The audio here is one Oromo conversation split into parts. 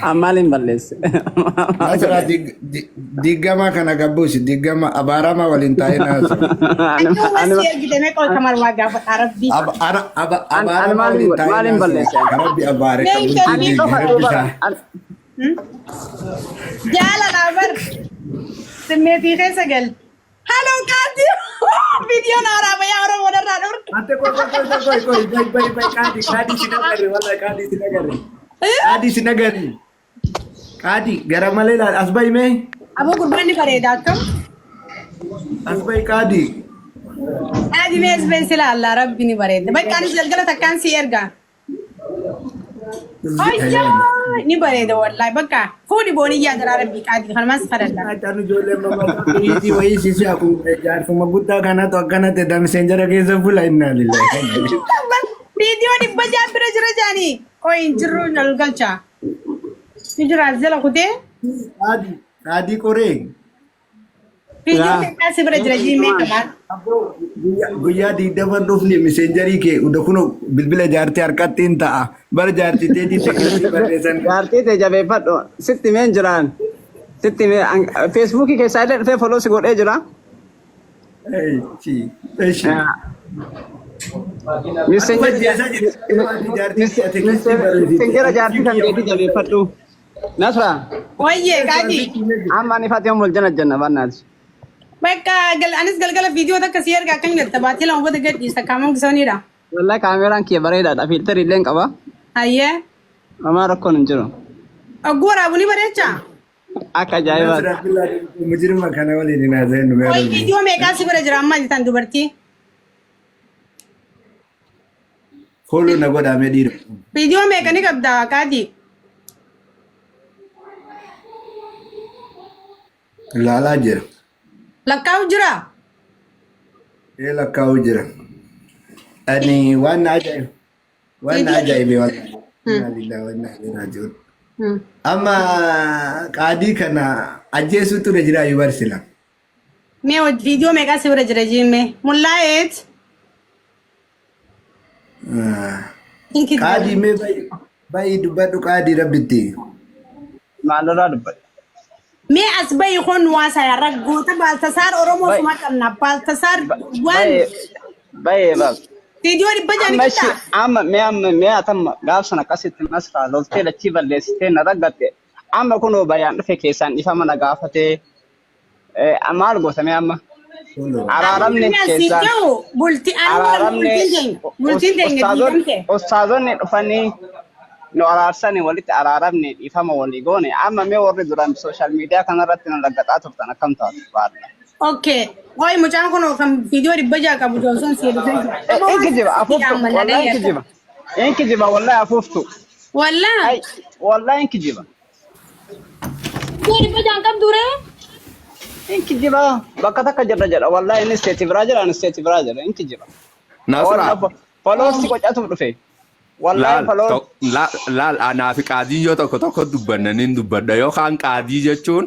Amalin balleesse. Nasra diggama kana gabbuusi diggama abaarama waliin taa'ee naasu. Anyu masih gitu mek kalau kamar warga Arabi. Abaarama waliin taa'ee Maalin balleesse? naasu. Rabbi abaare Nek qabu tapi diggi rabbi isaa. Jalan abar. Semeti kesegal. Halo Kadi. Video nara apa ya orang modern orang. Ante koi kadi sinagari wallahi kadi sinagari. Kadi sinagari. Kadi garam malee laal asbai mee Abu kurban ni fareda kam. asbai kadi. Adi mes bensila Allah Rabbi ni fareda. Baik kan jalgala takkan si erga. Ayya ni fareda wallahi baka. Fudi boni ya dara Rabbi Kadi kan mas fareda. Tanu jole mama iti wahi sisi aku jar kuma gutta kana to kana te da messenger ke zo bula inna lillahi. Video ni baja bira jani. Koi jiru nalgalcha. Ni jira zela kude. Kadi koreng. Video ni kasi bira ji me kabar. Guyyaa digdaman dhufni messengerii kee udah kuno bilbila jaartii harkattiin ta'a bara jaartii teetii teeknisii barreessan Jaartii ta'e jabeeffadhu. Sitti mee hin jiraan? Sitti mee Feesbuukii keessaa illee dhufee foloo si godhee jira? Miseenjera jaartii kan keetii jabeeffadhu. Nasra. Oye Kadi. Amma ani Faatimaa Moljana jenna bannaati. Baka anis galgala video tak kasih erga kan ngerti batil orang buat dekat di sekamang kesini dah. Wallahi kaameraan kee bareedaadha. Filter illee hin qaba. Ayye. Mamaa rakkoon hin jiru. Gua rabu ni barecha. Akka ajaa'ibaadha. mujirma kana waliin hin haasa'inu Oye video mereka sih berjara amma di tandu berti. Follow na godhamee dhiira. Video mereka ni kabda Kadi. Ilaalaa jira. Lakau jira. Lakkaa'u jira. Ani waan ajaa'ibe waan ajaa'ibe waan ajaa'ibe. Amma qaadii kana ajjeesuutu na jira yoo barsila. Me video mereka sih berjara jime. Mulait. Qaadii mee baay'ee dubbadhu qaadii rabbitti. Maalirraa dubbadha? Me asbai kon wasa ya raggo ta Baltasar Oromo kuma kanna Baltasar wan Baay'ee baab. video di bajani Amma kita. mee atamma gaafsan akkasitti Nasraa loltee lachii balleessitee na raggatte. Amma kunoo bayaan dhufe keessaan ifa mana gaafatee maal gootame amma? Araaramni keessaa bulti ustaazonni dhufanii nu araarsanii walitti araaramne ifama walii goone amma mee warri duraan sooshaal miidiyaa kanarratti nu raggaxaa turtan akkam taatu baadha. Okay. Oi mucaan kun kan video di baja ka Johnson si education. Inkijiba afuuftu wallahi inkijiba wallahi afuuftu. Wallahi. Wallahi inkijiba. Ku di baja kam dure? Inkijiba bakka takka jirra jedha wallahi inni isteetii biraa jira inni isteetii biraa jira inkijiba. Nasraa. Foloosti qocatu dhufe. Wallahi foloo. Laal anaa fi qaadii yoo tokko dubbannaniin dubbadha yookaan qaadii jechuun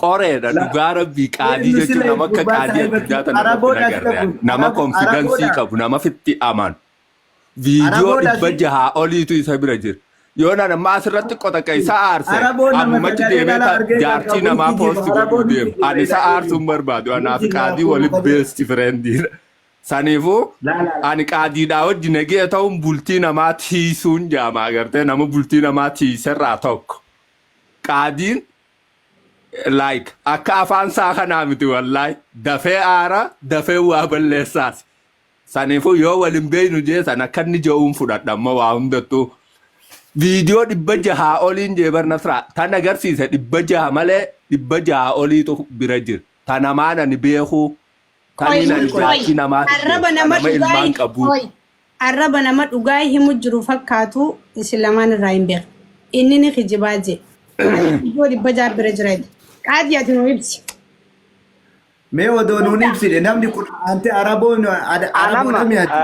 qoreedha dhugaa rabbii qaadii jechuun nama akka qaadii addaa ta'an nama konfidensii qabu nama fitti aman viidiyoo 600 oliitu isa bira jira yoo nama asirratti qota keessa aarse ammatti deemee jaartii namaa poosti godhuu deemu ani isa aarsuun barbaadu anaaf qaadii waliin beesti firendiidha. Saniifuu ani qaadiidhaa wajji nagee ta'uun bultii namaa tiisuun jaama agartee nama bultii namaa tiiserraa tokko qaadiin like akka afaan isaa kanaa miti wallahi dafee aara dafee waa balleessaas. Saniifuu yoo waliin beeynu jeesan akka inni je'uun fudhadha amma waa hundattuu viidiyoo 600 oliin jeebar Nasraa tan agarsiise 600 malee 600 oliitu bira jira tanamaan ani beekuu. Arraba nama dhugaa himu jiru fakkaatu islamaan irraa hin beeku. Inni ni kijibaa je. Iddoo 600 bira jira. Qaadii ati nu ibsi. Mee odoo nuun ibsine namni kun ante araboon mi'aati.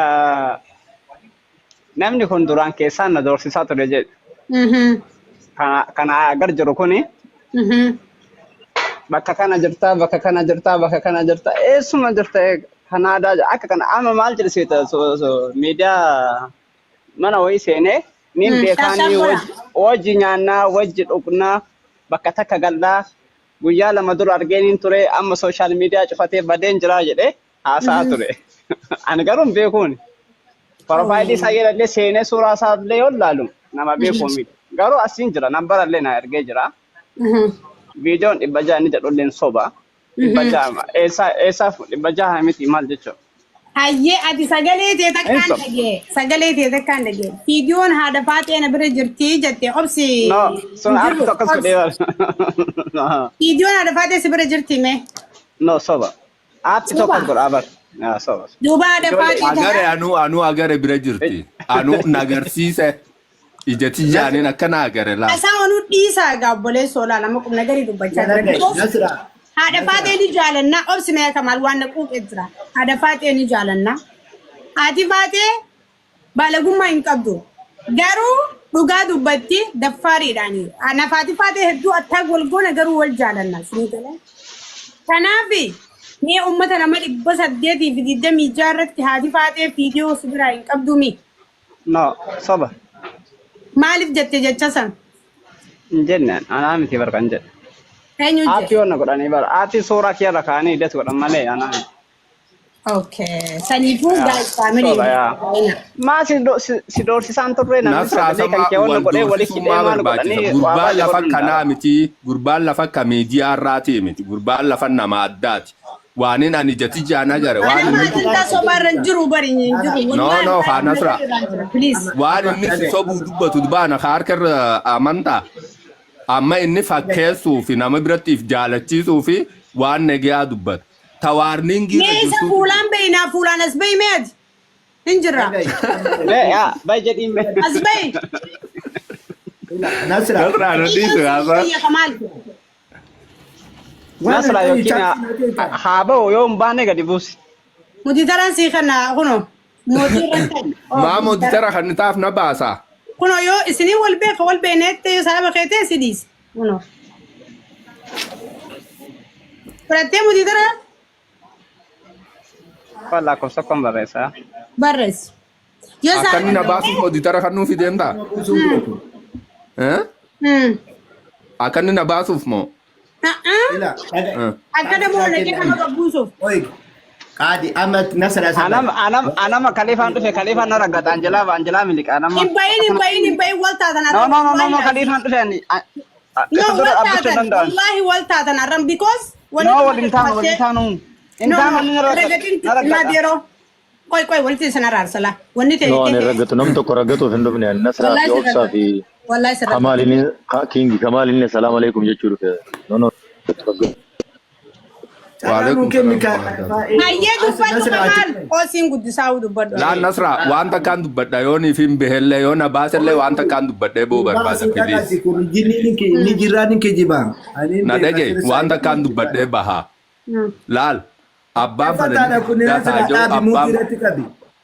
Namni kun duraan keessaan na doorsisaa ture jedhu. Kana agar jiru kuni. Bakka kana jirta bakka kana jirta bakka kana jirta eessuma jirta Kanaadaa akka kana amma maal jedhisiita miidiyaa mana wayii seenee nin beekaanii wajji nyaannaa wajji dhugnaa bakka takka gallaa guyyaa lama dura argeeniin ture amma sooshaal miidiyaa cufatee badeen jira jedhee haasaa ture. Ani garuu hin beekuun. Profaayilii isaa jedhallee seenee suuraa isaa illee yoo ilaalu nama beekuun miti. Garuu asiin jira nambara illee na ergee jira. Viidiyoon 600 inni jedhulleen soba. 600 eessaaf 600 miti maal jechuudha. Hayyee ati sagalee ta'e takkaan dhagee sagalee ta'e takkaan dhagee viidiyoon haadha faatee na bira jirti jettee obsi. No sun harki tokkos godhee viidiyoon haadha faatee si bira jirti mee. No soba. Harki tokkos godhaa bar. Soba. Duuba haadha faatee. Agare anu agare bira jirti. Anu nagarsiise. Ijati jaaniin akkana agare laa. Asaa onuu dhiisaa gaabbolee soolaa lama qubna garii dubbachaa jira. Haadha faatee ni jaalannaa obsi mee kamaal waan naquuqee jira. Haadha faatee ni jaalannaa. Haati faatee baalagummaa hin qabdu. Garuu dhugaa dubbatti daffaariidhaani. Nafaati faatee hedduu attaa golgoona garuu wal jaalannaa. Kanaaf mee uummata nama 826 irratti haati faatee viidiyoo si biraa hin qabdu mi? No soba. Maaliif jettee jecha san? Hin jennaan anaa miti barkan jedhe. Eenyu jedhe? Ati yoona godhanii bara. Ati suuraa kee irra kaanii hidhatu godhan malee anaa miti. Okay. Saniifuu guys family. Maa si doorsisaan turre namni sagalee kan kee wal godhee walitti hidhee maal godhanii gurbaan lafa kanaa miti gurbaan lafa akka miidiyaa irraati miti gurbaan lafa nama addaati. Waanin ani jati jaana gare waan inni sobarran jiru bari jiru. No Nasra. Waan inni sobu dubbatu baana harka amantaa. Amma inni fakkeessuu fi nama birattiif jaalachiisuu fi waan nagaa dubbatu. Tawaarniin giira jirtu. Meeshaa fuulaan beeyna fuulaan as beey meeti. Injira. Yaa bay jedhiin mee. As beey. Nasra nadiisu yaasa. Nasra yookiin haaba'u yoo hin baane gadi buusi. Muditaran sii kana kuno. Maa muditara kan taaf na baasa. Kuno yoo isinii wal beeka wal beenettee yoo sababa keetee si dhiisi. Kuno. Fudhattee muditara. Walla kosa kon barreessa. Barreessi. Akkanni na baasuuf muditara kan nuuf deemtaa? Akkanni na baasuuf moo? Akkana boollee nama qabbuusuuf. Qaadi amma Nasra anama kalifaan dhufe kalifaan na raggata Anjelaa miliqa anama. Hin bayin wal taatan arraba. No kalifaan dhufe ani. No wal taatan wallahi wal taatan arraba because. No wal taanu. Intaan waliin raggata. Koy walitti sana raarsala. Wanni ta'e. No ani raggatu nam tokko raggatuuf hin dhufne Nasra fi Obsa fi Kamaalin salaam alaikum jechuu dhufe. No. Waalaikum salam. Hayyee dubbadhu Kamaal oosiin guddisaa dubbadhu. Laan Nasra wanta kan dubbadha yoon ifin behelle yoon abaasellee wanta kan dubbadhee boo barbaada fidis. Ni jiraan ke jiba. Na dhage wanta kan dubbadhee baha. Laal abbaan fadhanii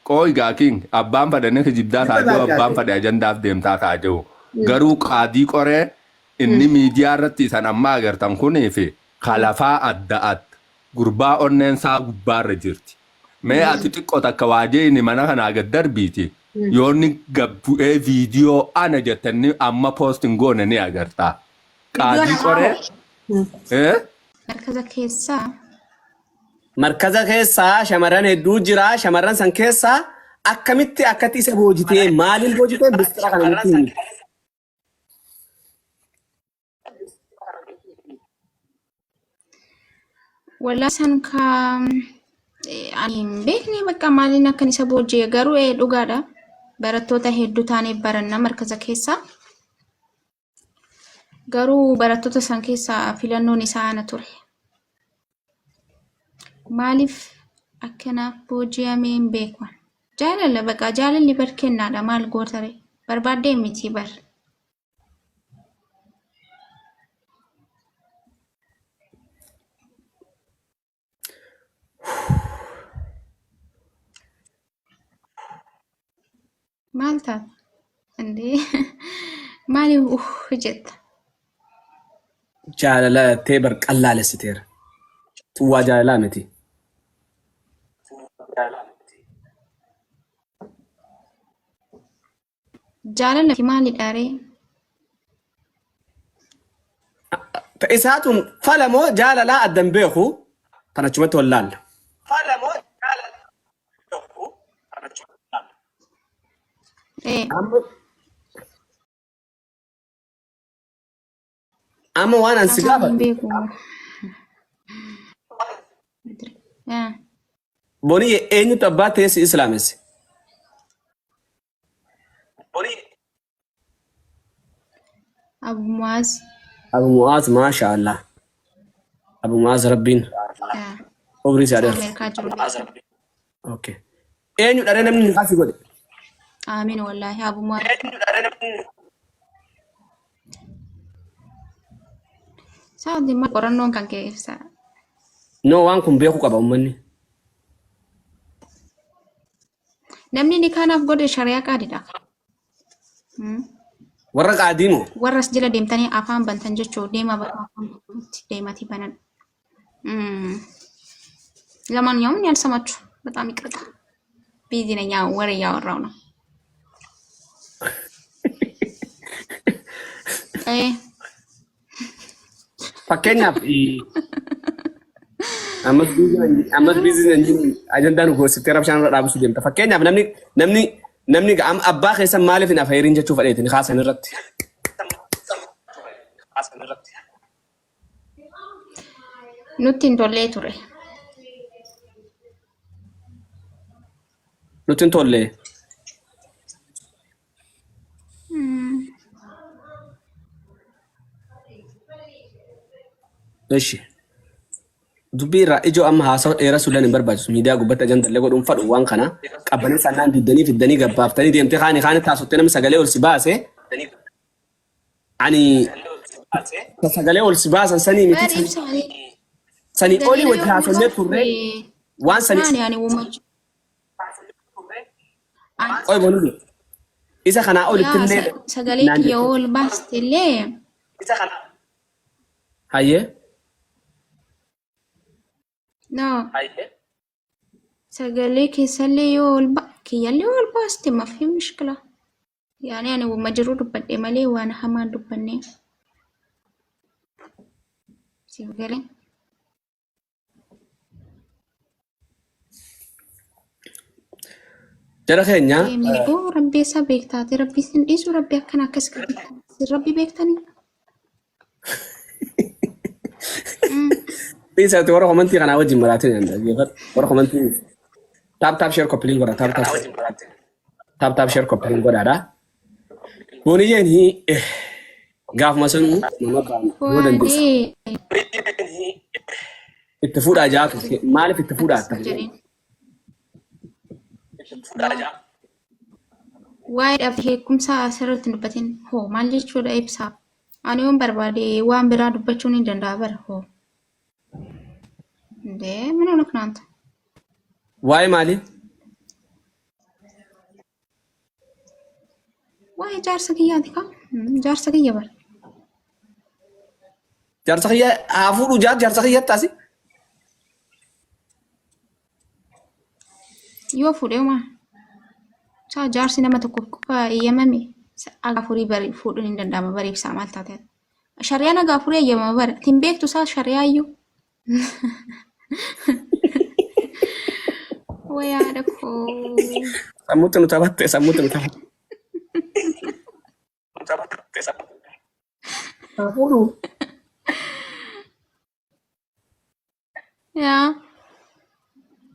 qooy gaakiin abbaan fadhanii kijibdaa taajoo abbaan fadhee ajandaaf deemtaa taajoo. Garuu qaadii qoree inni miidiyaa irratti isan amma agartan kunii fi kalafaa adda gurbaa onneensaa gubbaarra jirti. Mee ati xiqqoo takka waajee inni mana kanaa gad darbiiti. Yoonni gabbu'ee viidiyoo ana jettanii amma poostiin goone ni agartaa. Qaadii qoree. Markaza keessaa shamarran hedduu jira. Shamarran san keessaa akkamitti akkatti isa boojitee maaliin boojitee bistira kana nutti himi. Wala san ka ani beekni bakka maaliin akkan isa boojjee garuu dhugaadha. Barattoota hedduu taanee baranna markaza keessaa. Garuu barattoota san keessaa filannoon isaa ana ture. Maaliif akkanaaf boojjiyamee hin beekwan. Jaalala baqa jaalalli barkennaadha maal gootare barbaaddee miti bar. Maal taata? Andee maaliif jetta? Jaalala tee bar qallaalessiteera. Tuwwaa jaalalaa miti. Jaalala maalidha ree? Ta'isaatum falamoo jaalalaa addan beeku kanachumatti wallaalla. Falamoo jaalalaa beeku kanachumatti wallaalla. Amma waan ansi gaafa. Boni eenyutu abbaa teessi islaamessi? Abu Muaz. Abu Muaz masha Allah. Abu Muaz Rabbiin. Obri sadar. Okay. Eenyu dharee namni niqaasi godhe? Amiin wallahi Abu Muaz. Saadi ma qorannoon kan keessa. No waan kun beeku qaba ummanni. Namni ni kanaaf godhe shari'a qaadidha. Warra qaadiimo. Warras jala deemtanii afaan bantan jechuun deemati banan. ለማንኛውም ያልሰማችሁ በጣም ይቅርታ። ቢዚ ነኝ ወሬ እያወራሁ ነው። Fakkeenyaaf ammas biizinaan ajandaan goositee rabshaan irra dhaabisuu deemta. Fakkeenyaaf namni abbaa keessan maaliif hin afeerin jechuu fedheetin kaasan irratti. Nutti hin tollee ture. Nutti hin tollee. Eshi. Dubbii irraa ijoo amma haasawa dheeressuu hin barbaachisu. Miidiyaa gubbatti ajandallee godhuun fadhu waan kana qabbanee sannaan diddanii fiddanii gabbaaftanii deemtee kaanii taasifte namni sagalee ol si baase. Ani sagalee ol si baasan sanii miti. Sanii olii wajji haasofnee turre waan sanii. Oy bonuudha. Isa kanaa olitti illee. Sagalee kiyya ol baaste illee. Isa kanaa. Hayyee. No. Sagalee keessallee yoo ol kiyyallee ol baaste mafi mishkila. Yaani ani wama jiru dubbadhe malee waan hamaan dubbanne. Sagalee. Jara keenya. Meeqoo rabbi isaa beektaate rabbi sin dhiisu rabbi akkana akkas qabata rabbi beektanii. Bisa tu orang komentar kan awal jimaratin anda, orang komentar tap share kopling gora tap share kopling gora ada. Buninya ni gaf masun nama bang, dan bis. Itu food aja, malif itu food aja. Why ab kumsa asal tundubatin ho malli chuda ibsa. Ani berbadi wan berada dubacuni dan dabar ho. Deh, mana nak nanti? Why mali? Why jar sekian tiga? Jar sekian bar. Jar sekian, afuru jar sekian tasi? Yo fude mah. Sa jar sini mah tukuk iya mami. Agafuri bari fudu ni dan dama bari sama tatet. Syariah na agafuri iya mah bar. Timbek tu sa syariah yu. Waya ada ko. Samutun utabatte. Afuru. Ya.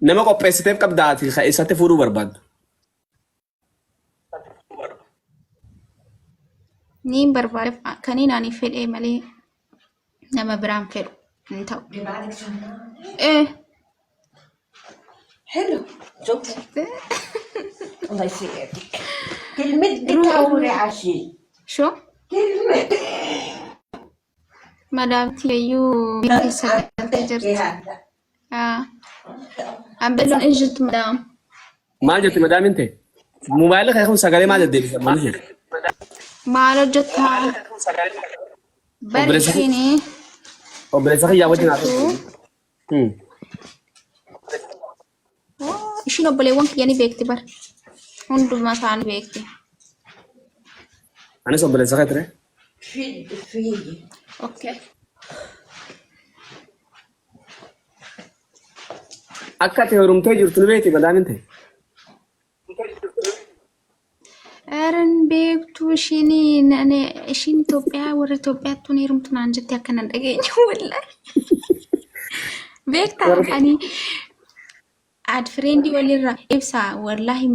Nama qopheessiteef qabdaati keessatti furuu barbaadu. Ni barbaade kaniin ani fedhee malee nama biraan fedhu hin ta'u. حلو شوفي الله يسعدك كلمة بتعوري عشي شو؟ كلمة مدام تيجيو بيسا تجرت عمبلون اجت مدام ما جت مدام انت موبايلك يكون سجلي ما جت ما رجتها برشيني وبرزخي يا وجهنا isheen obboleewwan kiyyanii beekti bar hundumaa isaanii beekti. Anis obboleessa kee ture. شد فيي Okay. akka ta'e horumtee jirtu nu beekti badaamin ta'e. Aaron beektu ishiin Itoophiyaa warra Itoophiyaatti tun heerumtu naan jettee akka nan dhageenyu wallahi. Beektaa ani ad friendii walirraa ibsa wallahi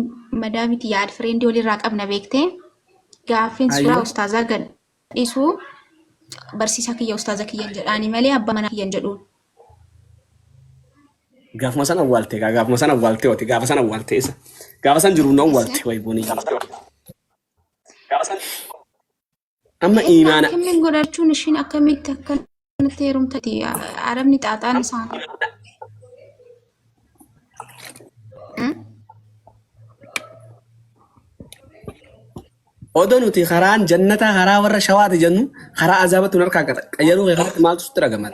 madaamiti ad friendii walirraa qabna beektee gaaffiin suuraa ustaazaa gad dhiisuu barsiisaa kiyya ustaaza kiyyan jedhaani malee abbaa mana kiyyan jedhuun. Gaafuma sana awwaaltee gaafuma sana awwaaltee oti gaafa sana awwaaltee isa gaafa san jiru na awwaaltee wayi boonii. Amma imaana. Akkamiin godhachuun ishiin akkamitti akkanatti heerumtatti arabni xaaxaan isaan. Odoo nuti karaan jannata karaa warra shawaati jennu karaa azaabatu harkaa qaba. Qayyaruu keessatti maaltu sitti ragama?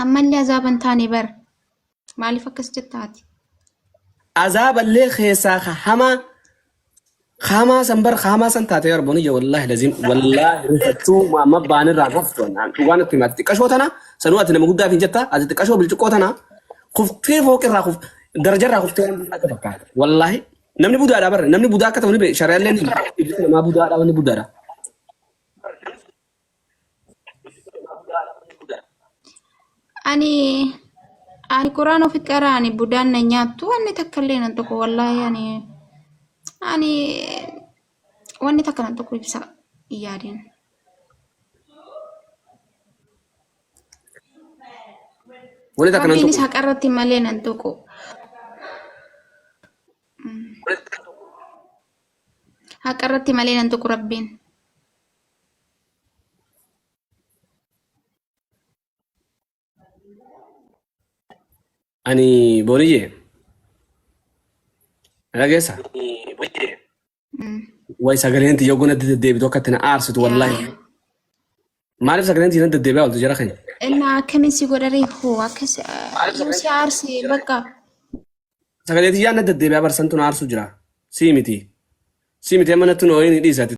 Ammallee azaaban taane bar maaliif akkas jettaati? Azaaballee keessaa hamaa san bar hamaa san taate yarbooni wallahi lazim wallahi rifachuu amma baanirraa haftu dhugaan itti himatti xiqqashoo tana sanuu ati nama guddaa fi jetta ati xiqqashoo bilchiqqoo tana kuftee fooqirraa darajarraa kuftee akka fakkaata wallahi namni budaadha barre namni budaa akka ta'u ni beeku shari'aallee namaa budaadha wanni budaadha. Ani Quraan ofitti qaraani budaan na nyaattu wanni takka illee nan tokko wallahi ani wanni takka nan tokko ibsa yaadin. Wanni takka nan tokko. tokko. Isa qarratti malee nan tokko. Haqarratti malee nan tokko rabbiin. Ani booniyye dhageessa wayi sagaleen tiyya gonatti deddeebitu akka itti na aarsitu wallahi maaliif sagaleen tiyya deddeebi'aa oltu jara keenya Inna akkamiin si godharee hoo akkas yoo si aarsi bakka sagalee tiyyaa na deddeebi'aa barsantu na aarsu jira sii miti amma nattu na wayiin dhiisati